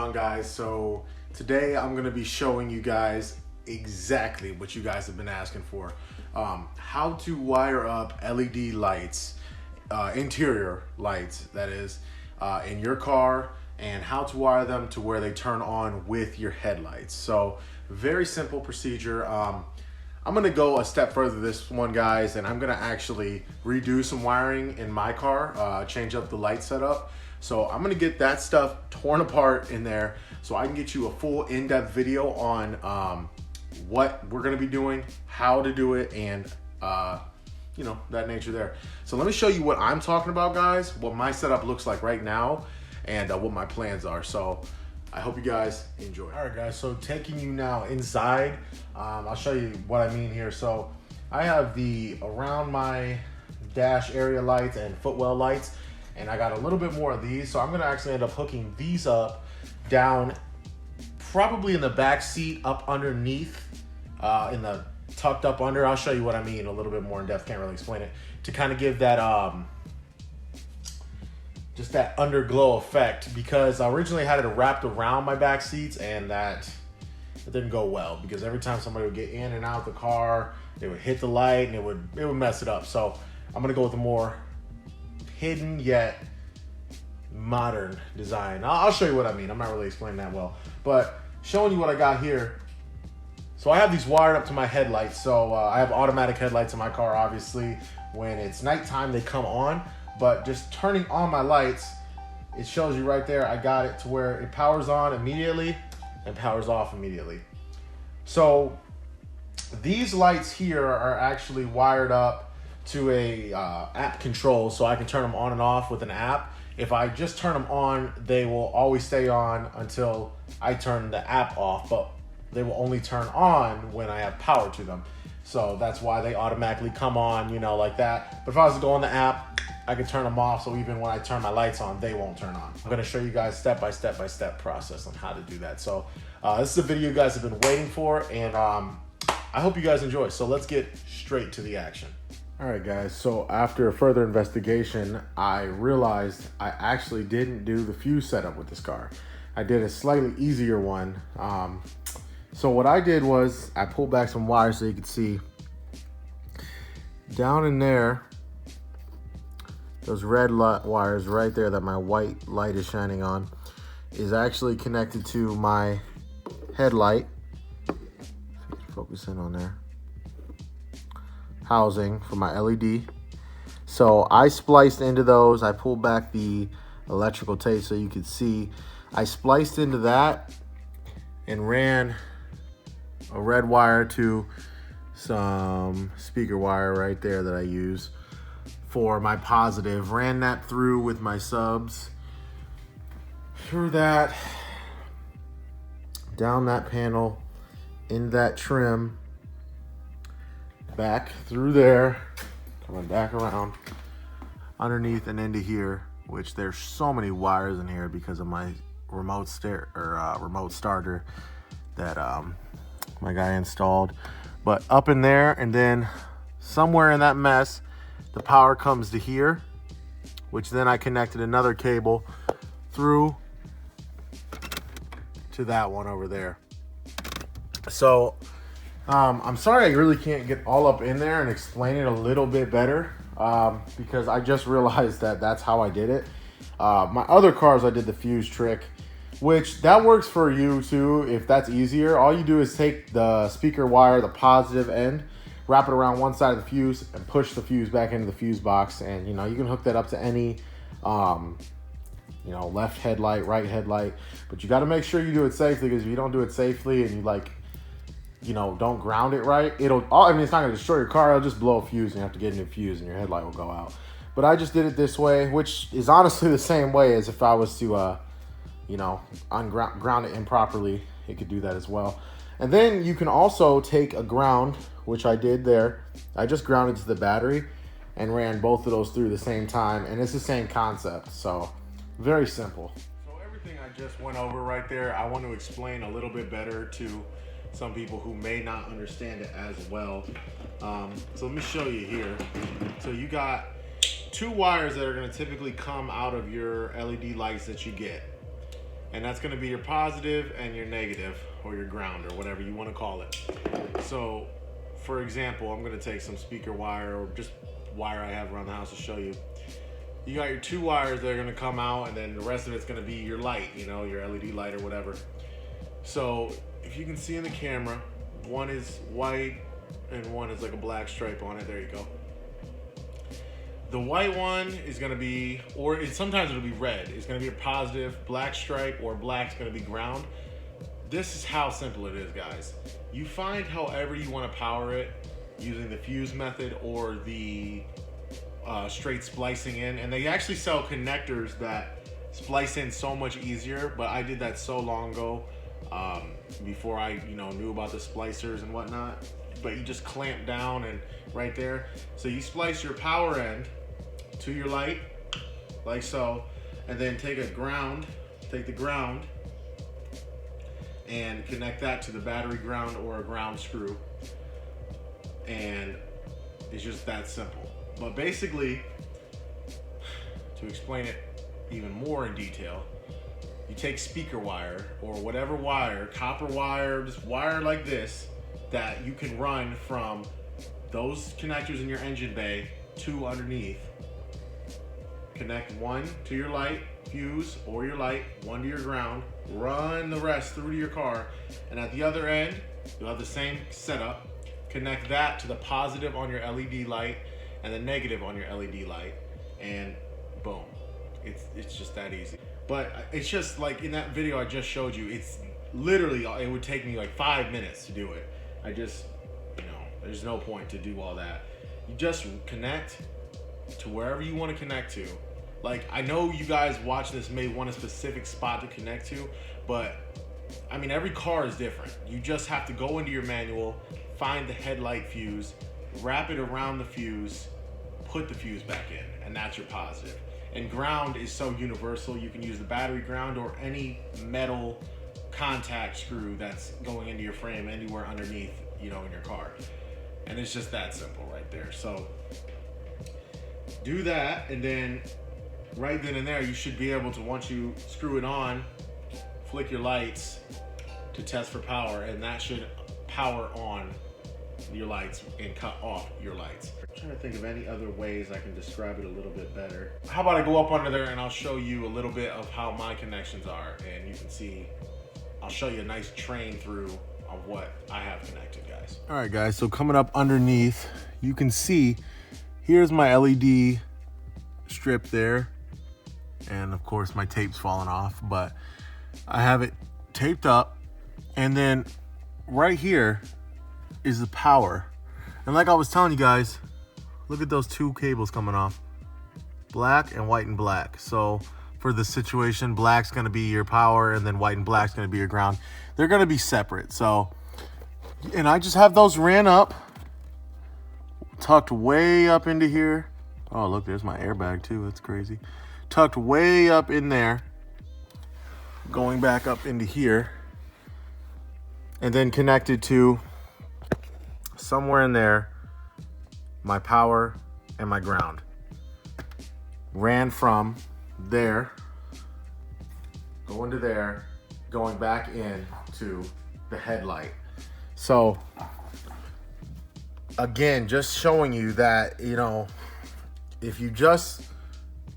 on, guys? So today I'm going to be showing you guys exactly what you guys have been asking for. How to wire up LED lights, interior lights that is, in your car, and how to wire them to where they turn on with your headlights. So very simple procedure. I'm gonna go a step further this one, guys, and I'm gonna actually redo some wiring in my car, change up the light setup. So I'm gonna get that stuff torn apart in there so I can get you a full in-depth video on what we're gonna be doing, how to do it, and you know, that nature there. So let me show you what I'm talking about, guys, what my setup looks like right now, and what my plans are. So I hope you guys enjoy. All right, guys, so taking you now inside, I'll show you what I mean here. So I have the around my dash area lights and footwell lights, and I got a little bit more of these. So I'm gonna actually end up hooking these up down probably in the back seat, up underneath, in the tucked up under. I'll show you what I mean a little bit more in depth, can't really explain it, to kind of give that just that underglow effect, because I originally had it wrapped around my back seats, and that it didn't go well, because every time somebody would get in and out the car, they would hit the light and it would mess it up. So I'm gonna go with a more hidden yet modern design. I'll show you what I mean. I'm not really explaining that well, but showing you what I got here. So I have these wired up to my headlights. So I have automatic headlights in my car. Obviously, when it's nighttime, they come on. But just turning on my lights, it shows you right there, I got it to where it powers on immediately and powers off immediately. So these lights here are actually wired up to a app control, so I can turn them on and off with an app. If I just turn them on, they will always stay on until I turn the app off, but they will only turn on when I have power to them. So that's why they automatically come on, you know, like that. But if I was to go on the app, I can turn them off, so even when I turn my lights on, they won't turn on. I'm gonna show you guys step-by-step process on how to do that. So this is a video you guys have been waiting for, and I hope you guys enjoy. So let's get straight to the action. All right, guys, so after further investigation, I realized I actually didn't do the fuse setup with this car. I did a slightly easier one. So what I did was I pulled back some wires so you could see down in there, those red wires right there that my white light is shining on is actually connected to my headlight. Focus in on there. Housing for my LED. So I spliced into those. I pulled back the electrical tape so you could see. I spliced into that and ran a red wire to some speaker wire right there that I use for my positive. Ran that through with my subs, through that, down that panel, in that trim, back through there, coming back around, underneath and into here, which there's so many wires in here because of my remote starter that my guy installed. But up in there, and then somewhere in that mess, the power comes to here, which then I connected another cable through to that one over there. So I'm sorry I really can't get all up in there and explain it a little bit better, because I just realized that that's how I did it. My other cars, I did the fuse trick, which that works for you too if that's easier. All you do is take the speaker wire, the positive end, wrap it around one side of the fuse, and push the fuse back into the fuse box. And you know, you can hook that up to any you know, left headlight, right headlight, but you got to make sure you do it safely, because if you don't do it safely and you know, don't ground it right, I mean, it's not going to destroy your car, it'll just blow a fuse and you have to get a new fuse and your headlight will go out. But I just did it this way, which is honestly the same way as if I was to you know, ground it improperly. It could do that as well. And then you can also take a ground, which I did there. I just grounded to the battery and ran both of those through the same time, and it's the same concept. So very simple. So everything I just went over right there, I want to explain a little bit better to some people who may not understand it as well. So let me show you here. So you got two wires that are going to typically come out of your LED lights that you get. And that's going to be your positive and your negative, or your ground, or whatever you want to call it. So for example, I'm going to take some speaker wire, or just wire I have around the house to show you. You got your 2 wires that are going to come out, and then the rest of it's going to be your light, you know, your LED light or whatever. So if you can see in the camera, one is white and one is like a black stripe on it. There you go. The white one is going to be, or sometimes it'll be red. It's going to be a positive, black stripe, or black's going to be ground. This is how simple it is, guys. You find however you want to power it using the fuse method or the straight splicing in. And they actually sell connectors that splice in so much easier, but I did that so long ago, before I knew about the splicers and whatnot. But you just clamp down and right there. So you splice your power end to your light, like so, and then take the ground and connect that to the battery ground or a ground screw. And it's just that simple. But basically, to explain it even more in detail, you take speaker wire or whatever wire, copper wire, just wire like this, that you can run from those connectors in your engine bay to underneath. Connect one to your light fuse or your light, one to your ground, run the rest through to your car, and at the other end, you'll have the same setup. Connect that to the positive on your LED light and the negative on your LED light, and boom. It's just that easy. But it's just like in that video I just showed you, it's literally, it would take me like 5 minutes to do it. I just, there's no point to do all that. You just connect to wherever you want to connect to. Like, I know you guys watching this may want a specific spot to connect to, but I mean, every car is different. You just have to go into your manual, find the headlight fuse, wrap it around the fuse, put the fuse back in, and that's your positive. And ground is so universal. You can use the battery ground or any metal contact screw that's going into your frame anywhere underneath, in your car. And it's just that simple right there. So do that, and then right then and there, you should be able to, once you screw it on, flick your lights to test for power, and that should power on your lights and cut off your lights. I'm trying to think of any other ways I can describe it a little bit better. How about I go up under there and I'll show you a little bit of how my connections are, and you can see, I'll show you a nice train through of what I have connected, guys. All right, guys, so coming up underneath, you can see, here's my LED strip there. And of course my tape's falling off, but I have it taped up. And then right here is the power. And like I was telling you guys, look at those 2 cables coming off. Black and white and black. So for the situation, black's gonna be your power and then white and black's gonna be your ground. They're gonna be separate. So, and I just have those ran up, tucked way up into here. Oh, look, there's my airbag too, that's crazy. Tucked way up in there, going back up into here, and then connected to somewhere in there, my power and my ground. Ran from there, going to there, going back in to the headlight. So again, just showing you that, if you just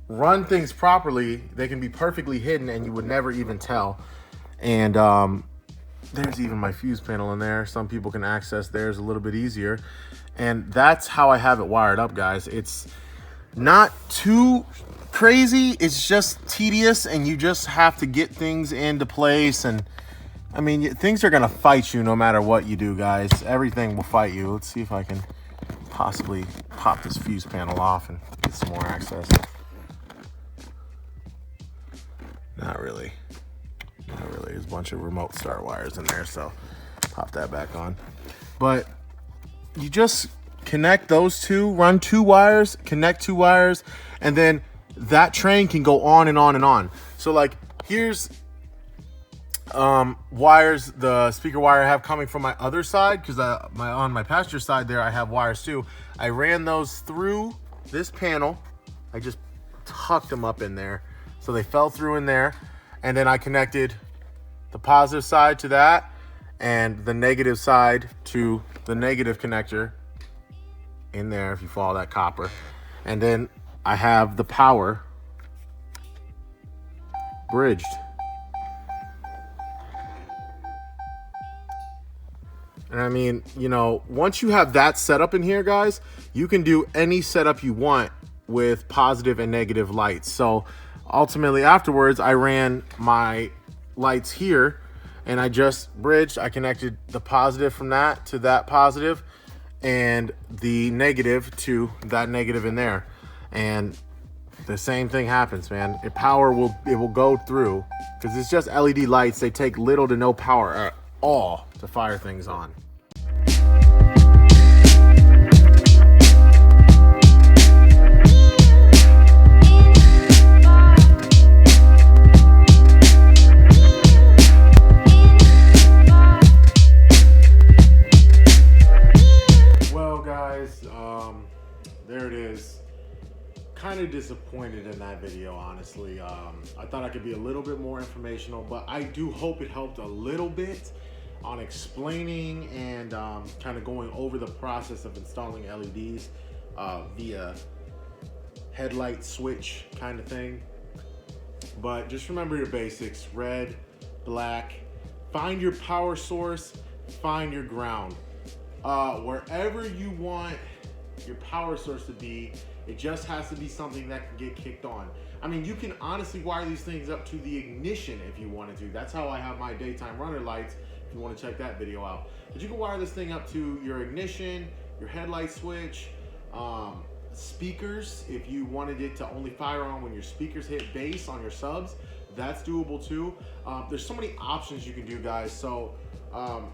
run things properly, they can be perfectly hidden and you would never even tell. And there's even my fuse panel in there. Some people can access theirs a little bit easier. And that's how I have it wired up, guys. It's not too crazy. It's just tedious, and you just have to get things into place. And I mean, things are gonna fight you no matter what you do, guys. Everything will fight you. Let's see if I can possibly pop this fuse panel off and get some more access. Not really. There's a bunch of remote start wires in there, so pop that back on. But you just connect those 2, run 2 wires, connect 2 wires, and then that train can go on and on and on. So like, here's wires, the speaker wire I have coming from my other side, because on my passenger side there I have wires too. I ran those through this panel. I just tucked them up in there, so they fell through in there. And then I connected the positive side to that and the negative side to the negative connector in there, if you follow that copper. And then I have the power bridged. And I mean, you know, once you have that setup in here, guys, you can do any setup you want with positive and negative lights. So ultimately afterwards, I ran my lights here and I just bridged. I connected the positive from that to that positive and the negative to that negative in there. And the same thing happens, man. Power will go through, because it's just LED lights. They take little to no power at all to fire things on. Well, guys, there it is. Kind of disappointed in that video, honestly. I thought I could be a little bit more informational, but I do hope it helped a little bit on explaining and kind of going over the process of installing LEDs via headlight switch kind of thing. But just remember your basics: red, black. Find your power source, find your ground. Wherever you want your power source to be, it just has to be something that can get kicked on. I mean, you can honestly wire these things up to the ignition if you wanted to. That's how I have my daytime runner lights, if you want to check that video out. But you can wire this thing up to your ignition, your headlight switch, speakers. If you wanted it to only fire on when your speakers hit bass on your subs, that's doable too. There's so many options you can do, guys. So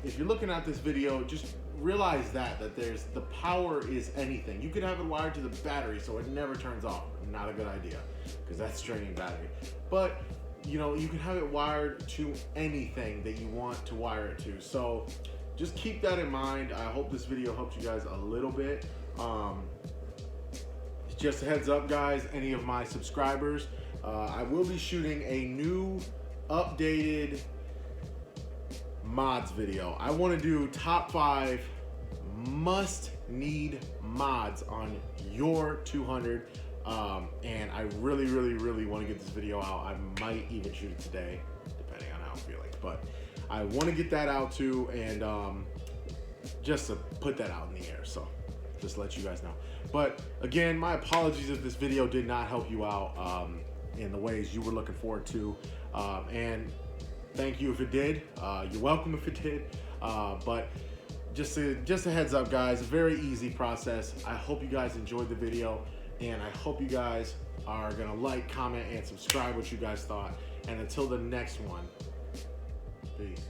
if you're looking at this video, just realize that there's the power is anything. You could have it wired to the battery so it never turns off. Not a good idea, because that's draining battery. But you know, you can have it wired to anything that you want to wire it to. So just keep that in mind. I hope this video helped you guys a little bit. Just a heads up, guys, any of my subscribers, I will be shooting a new updated mods video. I want to do top 5 must need mods on your 200, and I really want to get this video out. I might even shoot it today, depending on how I'm feeling, but I want to get that out too, and just to put that out in the air, so just let you guys know. But again, my apologies if this video did not help you out in the ways you were looking forward to, and thank you if it did. You're welcome if it did. But just a heads up, guys, a very easy process. I hope you guys enjoyed the video, and I hope you guys are gonna like, comment, and subscribe what you guys thought. And until the next one, peace.